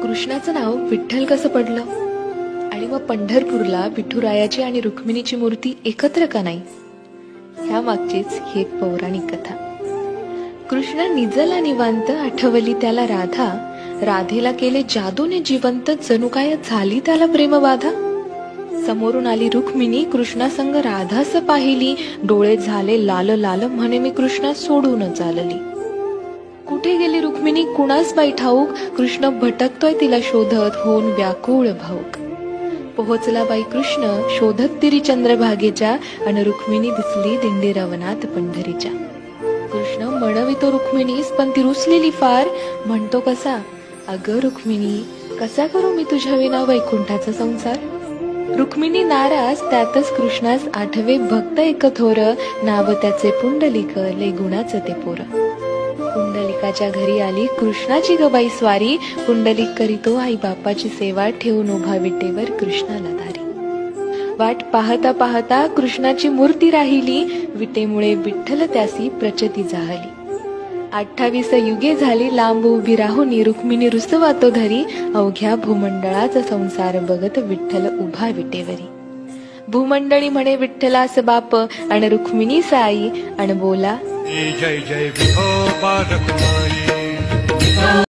कृष्णाचं नाव विठ्ठल कसं पडलं आणि मग पंढरपूरला विठुरायाची आणि रुक्मिणीची मूर्ती एकत्र का नाही, ह्या मागचीच ही एक पौराणिक कथा. कृष्ण निजला निवांत, आठवली त्याला राधा, राधेला केले जादूने जिवंत, जणू काय झाली त्याला प्रेमबाधा. समोरून आली रुक्मिणी, कृष्णासंग राधास पाहिली, डोळे झाले लाल लाल, म्हणे मी कृष्णा सोडून चालली. कुठे गेली रुक्मिणी कुणास बाई ठाऊक, कृष्ण भटकतोय तिला शोधत, होऊन व्याकुळ भाऊक. पोहोचला बाई कृष्ण शोधत तिरी चंद्रभागेच्या, अन रुक्मिणी दिसली दिंडी रवनात पंढरीच्या. कृष्ण म्हणवितो रुक्मिणीस, पण ती रुसलेली फार, म्हणतो कसा, अगं रुक्मिणी कसा करू मी तुझ्या विना वैकुंठाचा संसार. रुक्मिणी नाराज, त्यातच कृष्णास आठवे भक्त एक थोर, नाव त्याचे पुंडलिक, लय गुणाचं ते पोर. पुंडलिकाच्या घरी आली कृष्णाची गबाई स्वारी, पुंडलिक करीतो आई बापाची सेवा, ठेवून उभा विटेवर कृष्णाला धारी. वाट पाहता पाहता कृष्णाची मूर्ती राहिली, विटेमुळे विठ्ठल त्यासी प्रचती जाहली. 28 युगे झाली लांब उभी राहुनी, रुक्मिणी रुसवातो घरी, अवघ्या भूमंडळाचा संसार बघत विठ्ठल उभा विटेवरी. भूमंडळी म्हणे विठ्ठलास बाप, आणि रुक्मिणी साई, अन बोला जय जय विठोबा रखुमाई.